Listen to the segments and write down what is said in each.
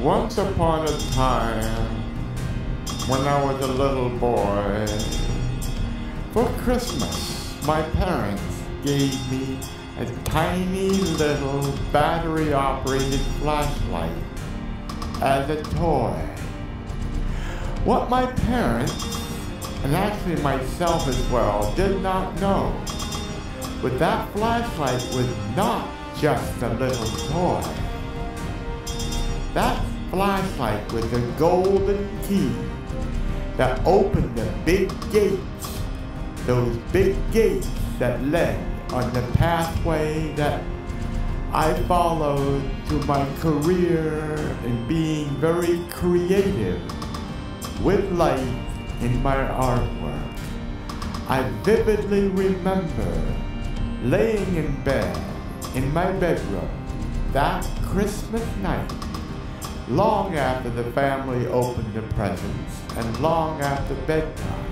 Once upon a time, when I was a little boy, for Christmas, my parents gave me a tiny little battery-operated flashlight as a toy. What my parents, and actually myself as well, did not know was that flashlight was not just a little toy. That flashlight was a golden key that opened the big gates, those big gates that led on the pathway that I followed to my career in being very creative with light in my artwork. I vividly remember laying in bed in my bedroom that Christmas night, long after the family opened the presents and long after bedtime.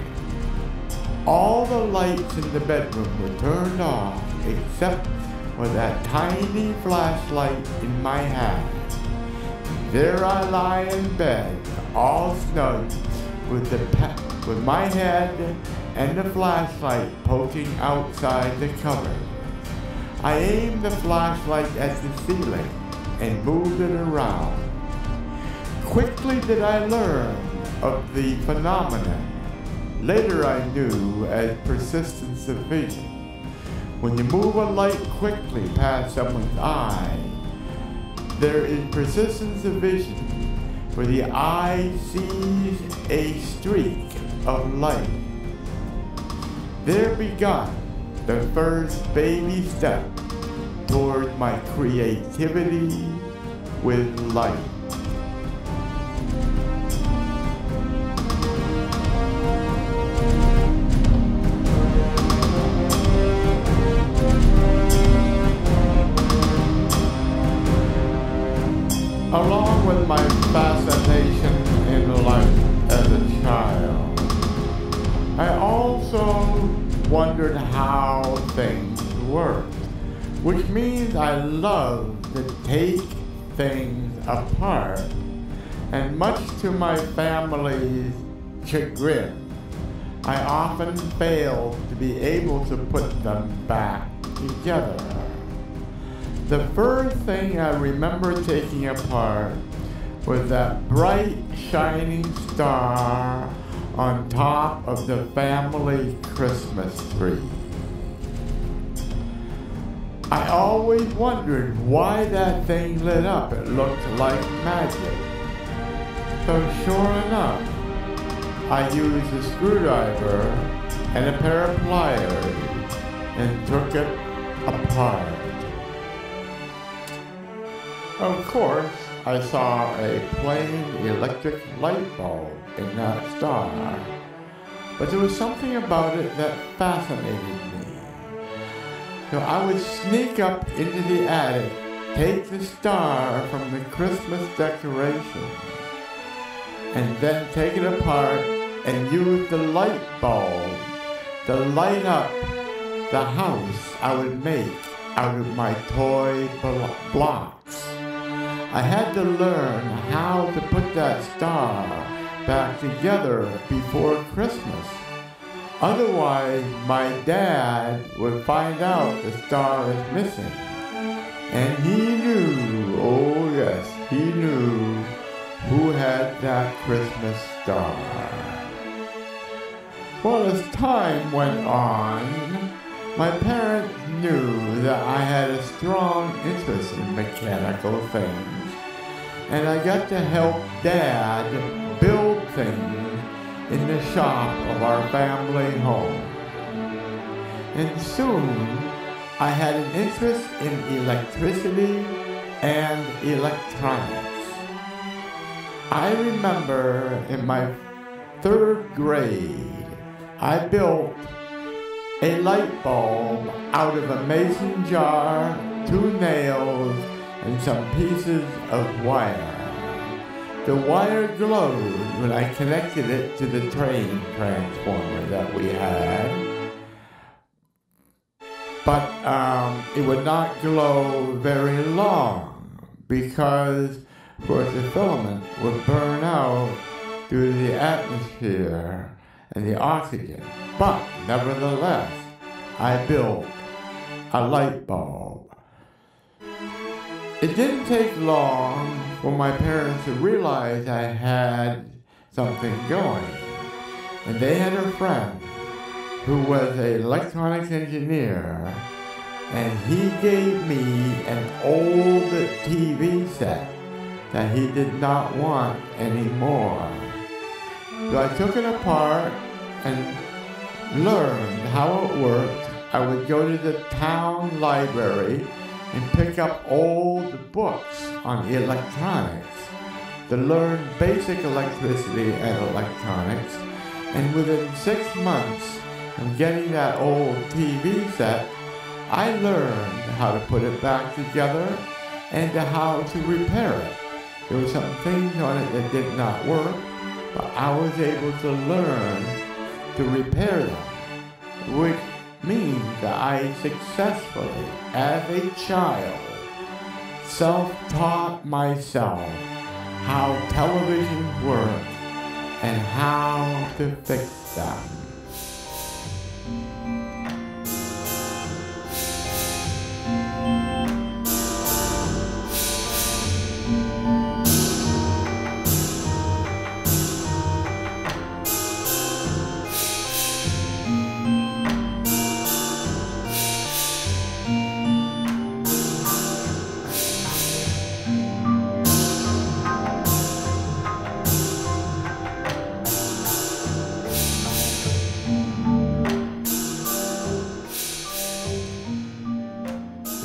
All the lights in the bedroom were turned off except for that tiny flashlight in my hand. There I lie in bed, all snug, with my head and the flashlight poking outside the cupboard. I aimed the flashlight at the ceiling and moved it around. Quickly did I learn of the phenomenon later I knew as persistence of vision. When you move a light quickly past someone's eye, there is persistence of vision where the eye sees a streak of light. There begun the first baby step toward my creativity with light. Along with my fascination in life as a child, I also wondered how things worked, which means I love to take things apart, and much to my family's chagrin, I often failed to be able to put them back together. The first thing I remember taking apart was that bright, shining star on top of the family Christmas tree. I always wondered why that thing lit up. It looked like magic. So sure enough, I used a screwdriver and a pair of pliers and took it apart. Of course, I saw a plain electric light bulb in that star, but there was something about it that fascinated me. So I would sneak up into the attic, take the star from the Christmas decoration, and then take it apart and use the light bulb to light up the house I would make out of my toy blocks. I had to learn how to put that star back together before Christmas. Otherwise, my dad would find out the star is missing. And he knew, oh yes, he knew who had that Christmas star. Well, as time went on, my parents knew that I had a strong interest in mechanical things, and I got to help Dad build things in the shop of our family home. And soon, I had an interest in electricity and electronics. I remember in my 3rd grade, I built a light bulb out of a mason jar, 2 nails, and some pieces of wire. The wire glowed when I connected it to the train transformer that we had, but it would not glow very long because Of course, the filament would burn out due to the atmosphere and the oxygen. But nevertheless, I built a light bulb. It didn't take long for my parents to realize I had something going. And they had a friend who was an electronics engineer, and he gave me an old TV set that he did not want anymore. So I took it apart and learned how it worked. I would go to the town library and pick up old books on electronics to learn basic electricity and electronics. And within 6 months of getting that old TV set, I learned how to put it back together and how to repair it. There were some things on it that did not work, but I was able to learn to repair them, which means that I successfully, as a child, self-taught myself how televisions work and how to fix them.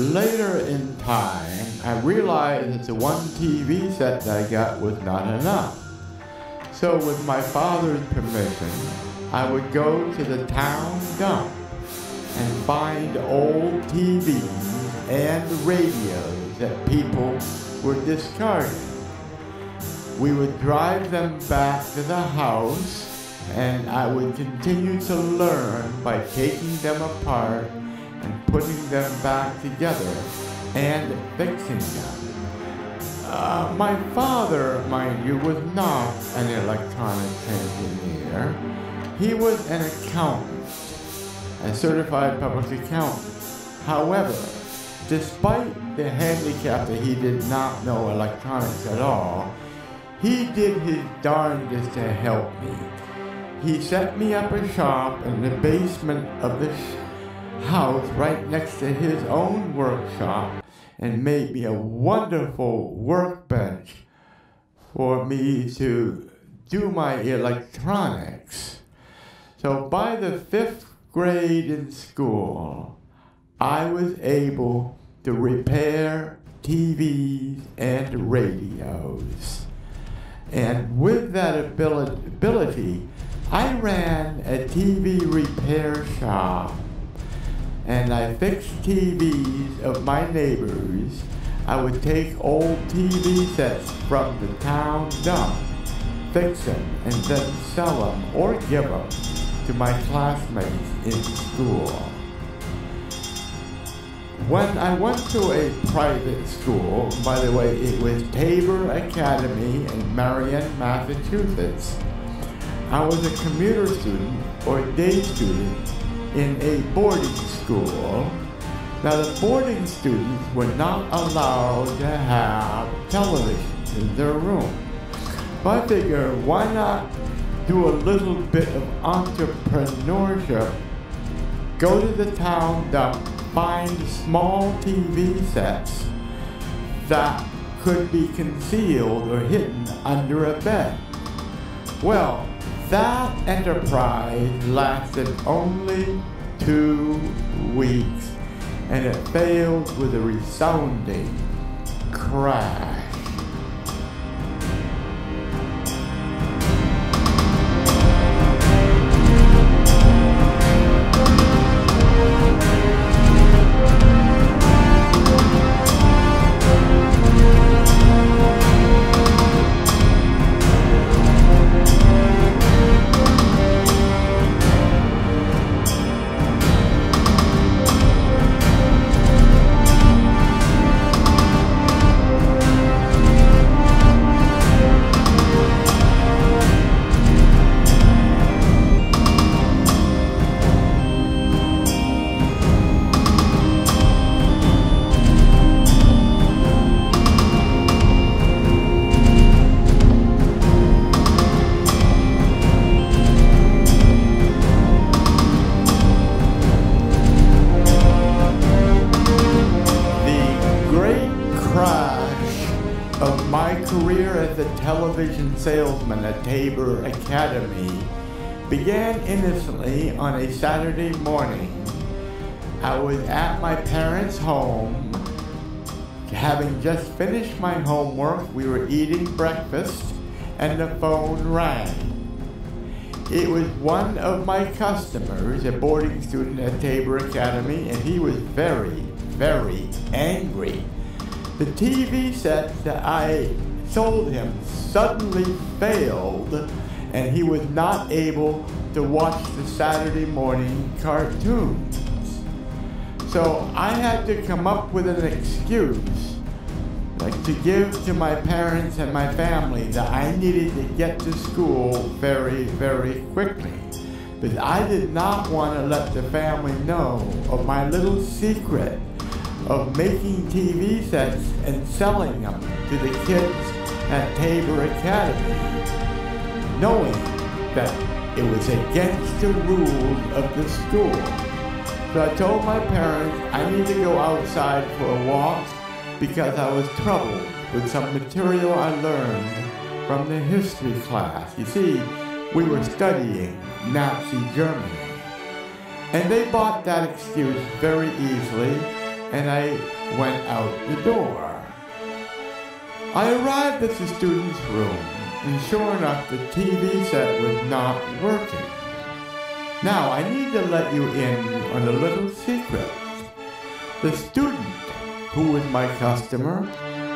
Later in time, I realized that the one TV set that I got was not enough. So with my father's permission, I would go to the town dump and find old TVs and radios that people were discarding. We would drive them back to the house, and I would continue to learn by taking them apart and putting them back together and fixing them. My father, mind you, was not an electronics engineer. He was an accountant, a certified public accountant. However, despite the handicap that he did not know electronics at all, he did his darndest to help me. He set me up a shop in the basement of the house right next to his own workshop and made me a wonderful workbench for me to do my electronics. So by the 5th grade in school, I was able to repair TVs and radios. And with that ability, I ran a TV repair shop, and I fixed TVs of my neighbors. I would take old TV sets from the town dump, fix them, and then sell them or give them to my classmates in school. When I went to a private school, by the way, it was Tabor Academy in Marion, Massachusetts. I was a commuter student or day student in a boarding school. Now the boarding students were not allowed to have television in their room. But I figured, why not do a little bit of entrepreneurship, go to the town dump, find small TV sets that could be concealed or hidden under a bed. Well, that enterprise lasted only 2 weeks, and it failed with a resounding crash. of my career as a television salesman at Tabor Academy began innocently on a Saturday morning. I was at my parents' home, having just finished my homework. We were eating breakfast, and the phone rang. It was one of my customers, a boarding student at Tabor Academy, and he was very, very angry. The TV set that I sold him suddenly failed, and he was not able to watch the Saturday morning cartoons. So I had to come up with an excuse, like to give to my parents and my family, that I needed to get to school very, very quickly. But I did not want to let the family know of my little secret of making TV sets and selling them to the kids at Tabor Academy, knowing that it was against the rules of the school. So I told my parents I need to go outside for a walk because I was troubled with some material I learned from the history class. You see, we were studying Nazi Germany. And they bought that excuse very easily, and I went out the door. I arrived at the student's room, and sure enough, the TV set was not working. Now, I need to let you in on a little secret. The student, who was my customer,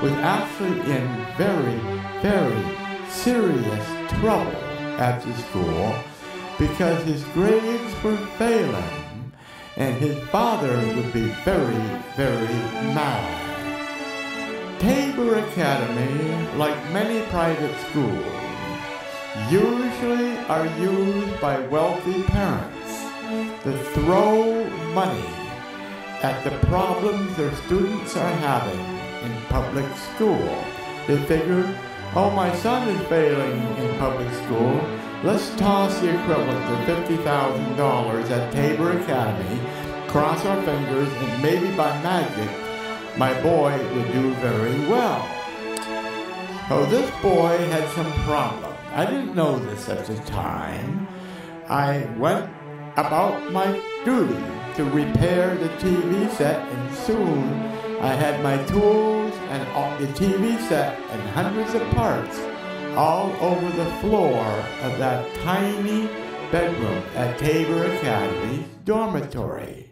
was actually in very, very serious trouble at the school because his grades were failing, and his father would be very, very mad. Tabor Academy, like many private schools, usually are used by wealthy parents to throw money at the problems their students are having in public school. They figure, oh, my son is failing in public school, let's toss the equivalent of $50,000 at Tabor Academy, cross our fingers, and maybe by magic, my boy would do very well. So this boy had some problems. I didn't know this at the time. I went about my duty to repair the TV set, and soon I had my tools and the TV set and hundreds of parts all over the floor of that tiny bedroom at Tabor Academy's dormitory.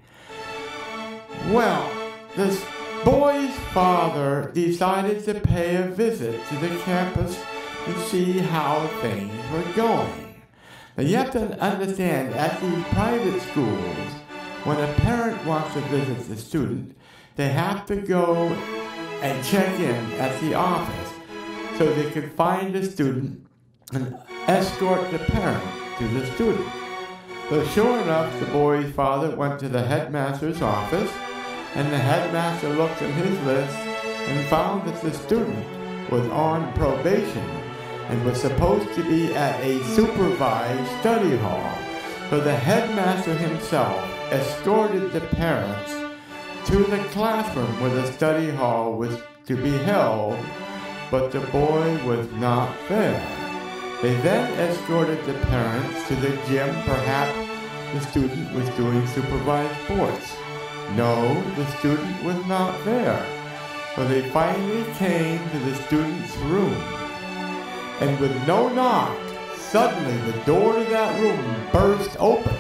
Well, this boy's father decided to pay a visit to the campus to see how things were going. Now you have to understand, at these private schools, when a parent wants to visit the student, they have to go and check in at the office so they can find the student and escort the parent to the student. So sure enough, the boy's father went to the headmaster's office, and the headmaster looked at his list and found that the student was on probation and was supposed to be at a supervised study hall. So the headmaster himself escorted the parents to the classroom where the study hall was to be held, but the boy was not there. They then escorted the parents to the gym. Perhaps the student was doing supervised sports. No, the student was not there. So they finally came to the student's room. And with no knock, suddenly the door to that room burst open.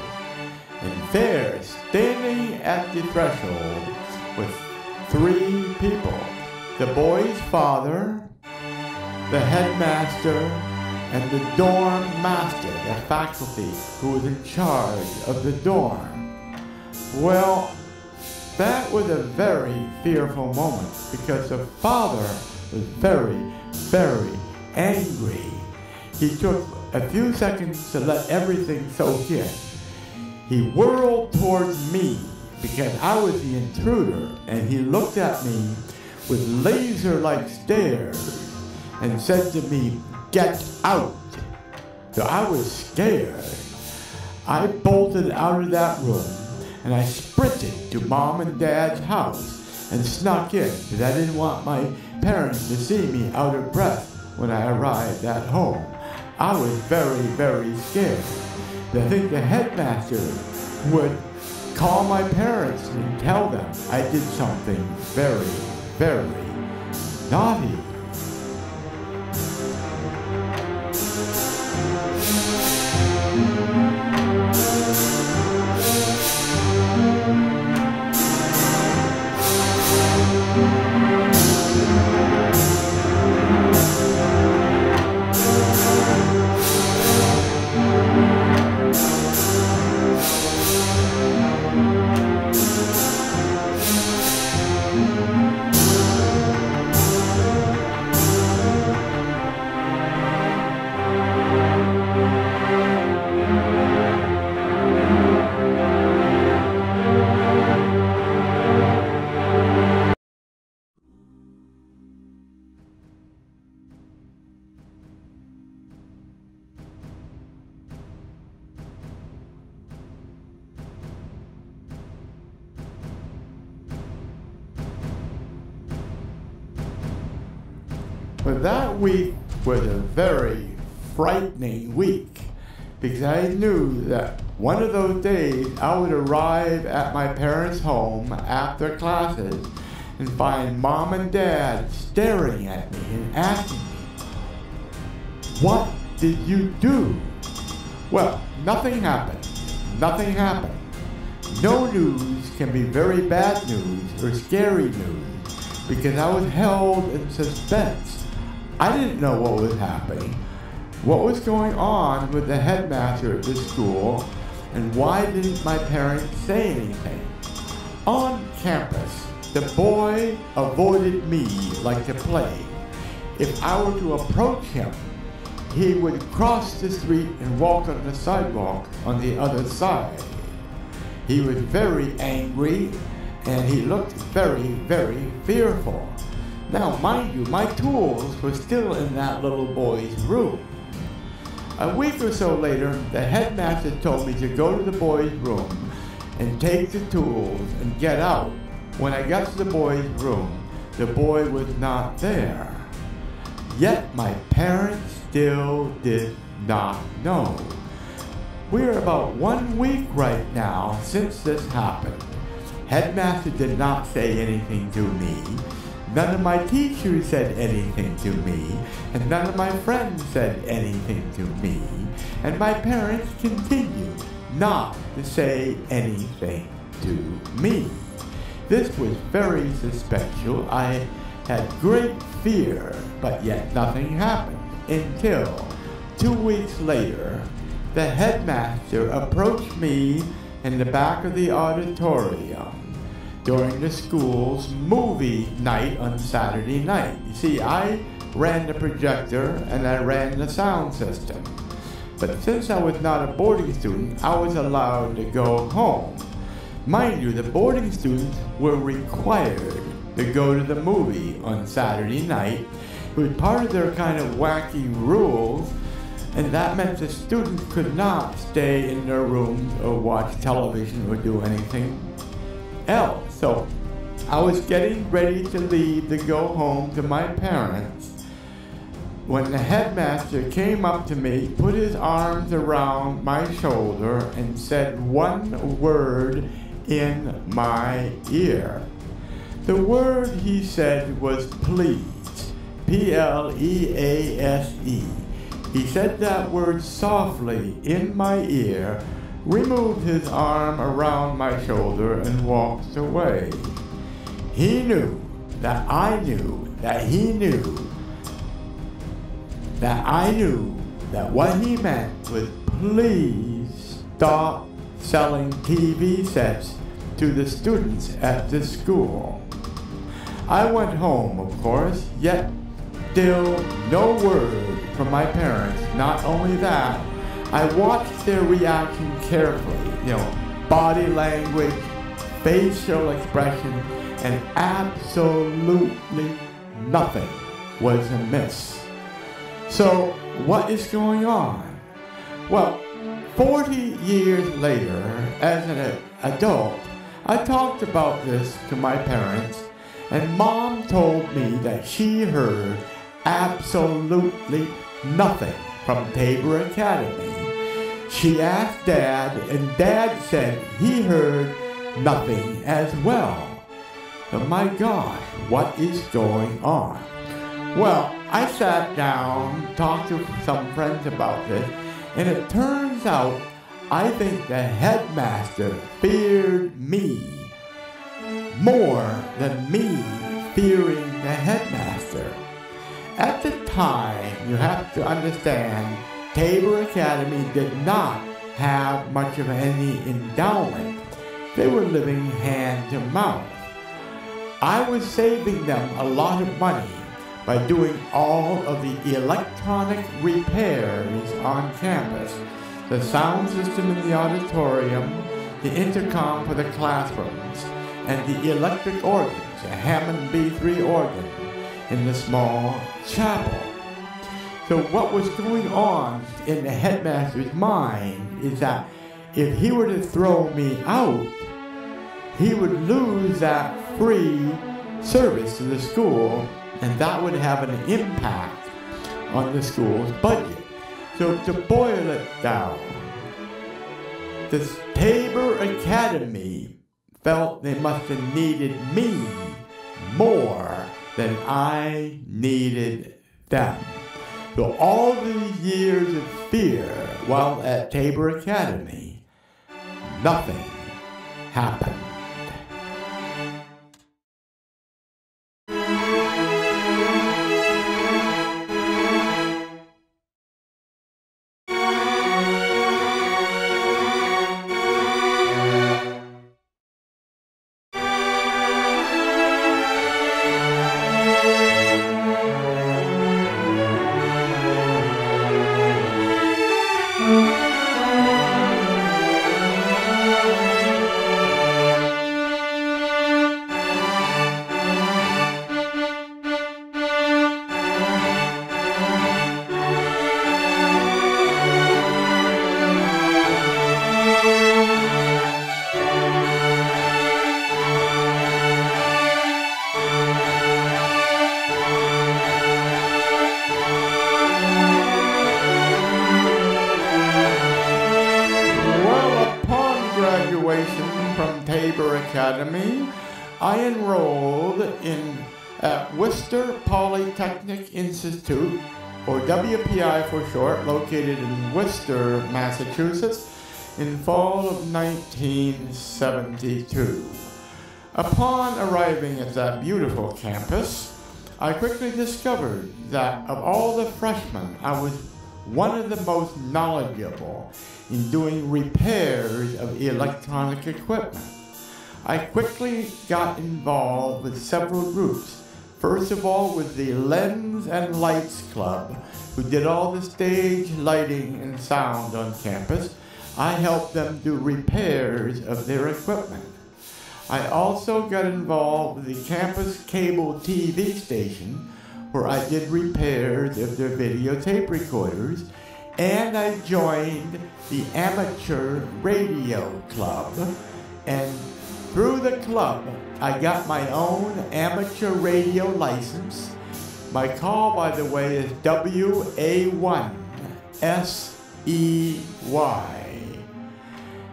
And there, standing at the threshold, was 3 people. The boy's father, the headmaster, and the dorm master, the faculty who was in charge of the dorm. Well, that was a very fearful moment because the father was very, very angry. He took a few seconds to let everything soak in. He whirled towards me because I was the intruder, and he looked at me with laser-like stares and said to me, "Get out." So I was scared. I bolted out of that room, and I sprinted to Mom and Dad's house and snuck in because I didn't want my parents to see me out of breath when I arrived at home. I was very, very scared. I think the headmaster would call my parents and tell them I did something very, very naughty. But that week was a very frightening week because I knew that one of those days I would arrive at my parents' home after classes and find Mom and Dad staring at me and asking me, "What did you do?" Well, nothing happened. Nothing happened. No news can be very bad news or scary news because I was held in suspense. I didn't know what was happening, what was going on with the headmaster at the school, and why didn't my parents say anything? On campus, the boy avoided me like the plague. If I were to approach him, he would cross the street and walk on the sidewalk on the other side. He was very angry, and he looked very, very fearful. Now, mind you, my tools were still in that little boy's room. A week or so later, the headmaster told me to go to the boy's room and take the tools and get out. When I got to the boy's room, the boy was not there. Yet my parents still did not know. We're about 1 week right now since this happened. Headmaster did not say anything to me. None of my teachers said anything to me, and none of my friends said anything to me, and my parents continued not to say anything to me. This was very suspicious. I had great fear, but yet nothing happened until 2 weeks later, the headmaster approached me in the back of the auditorium during the school's movie night on Saturday night. You see, I ran the projector and I ran the sound system. But since I was not a boarding student, I was allowed to go home. Mind you, the boarding students were required to go to the movie on Saturday night. It was part of their kind of wacky rules, and that meant the students could not stay in their rooms or watch television or do anything else. So I was getting ready to leave to go home to my parents when the headmaster came up to me, put his arms around my shoulder, and said one word in my ear. The word he said was please, P-L-E-A-S-E. He said that word softly in my ear, removed his arm around my shoulder, and walked away. He knew that I knew that he knew that I knew that what he meant was please stop selling TV sets to the students at the school. I went home, of course, yet still no word from my parents. Not only that, I watched their reaction carefully, body language, facial expression, and absolutely nothing was amiss. So, what is going on? Well, 40 years later, as an adult, I talked about this to my parents, And Mom told me that she heard absolutely nothing from Tabor Academy. She asked Dad, and Dad said he heard nothing as well. But my gosh, what is going on? Well, I sat down, talked to some friends about this, and it turns out I think the headmaster feared me more than me fearing the headmaster. At the time, you have to understand, Tabor Academy did not have much of any endowment. They were living hand to mouth. I was saving them a lot of money by doing all of the electronic repairs on campus. The sound system in the auditorium, the intercom for the classrooms, and the electric organs, a Hammond B3 organ in the small chapel. So what was going on in the headmaster's mind is that if he were to throw me out, he would lose that free service to the school, and that would have an impact on the school's budget. So to boil it down, the Tabor Academy felt they must have needed me more than I needed them. So all these years of fear while at Tabor Academy, nothing happened. From Tabor Academy, I enrolled in Worcester Polytechnic Institute, or WPI for short, located in Worcester, Massachusetts, in fall of 1972. Upon arriving at that beautiful campus, I quickly discovered that of all the freshmen, I was one of the most knowledgeable in doing repairs of electronic equipment. I quickly got involved with several groups. First of all with the Lens and Lights Club, who did all the stage lighting and sound on campus. I helped them do repairs of their equipment. I also got involved with the campus cable TV station, where I did repairs of their videotape recorders, and I joined the amateur radio club, and through the club I got my own amateur radio license. My call, by the way, is WA1SEY.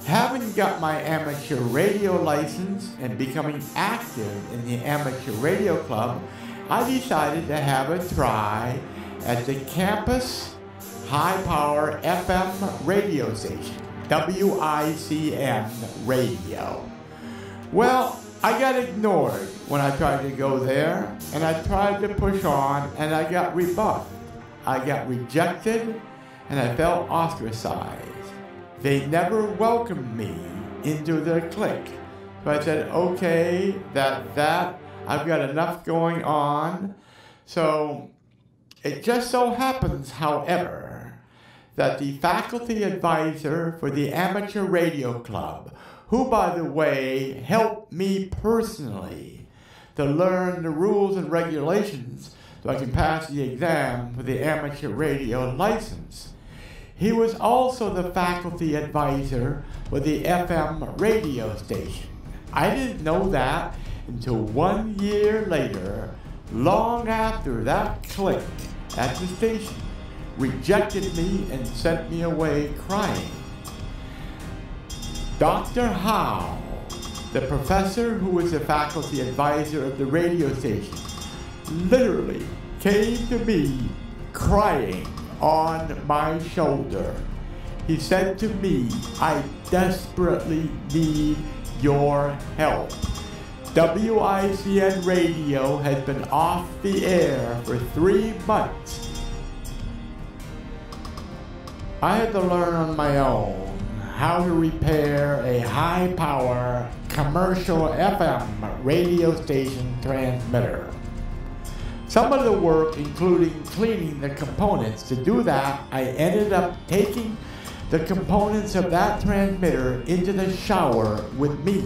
Having got my amateur radio license and becoming active in the amateur radio club, I decided to have a try at the campus high-power FM radio station, WICN radio. Well, I got ignored when I tried to go there, and I tried to push on, and I got rebuffed. I got rejected, and I felt ostracized. They never welcomed me into their clique. So I said, okay, I've got enough going on. So it just so happens, however, that the faculty advisor for the amateur radio club, who, by the way, helped me personally to learn the rules and regulations so I can pass the exam for the amateur radio license. He was also the faculty advisor for the FM radio station. I didn't know that until 1 year later, long after that click at the station rejected me and sent me away crying. Dr. Howe, the professor who was the faculty advisor of the radio station, literally came to me crying on my shoulder. He said to me, "I desperately need your help. WICN radio has been off the air for 3 months. I had to learn on my own how to repair a high-power commercial FM radio station transmitter. Some of the work, including cleaning the components. To do that, I ended up taking the components of that transmitter into the shower with me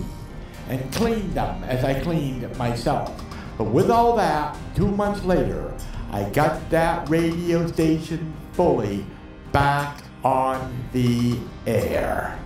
and cleaned them as I cleaned myself. But with all that, 2 months later, I got that radio station fully back on the air."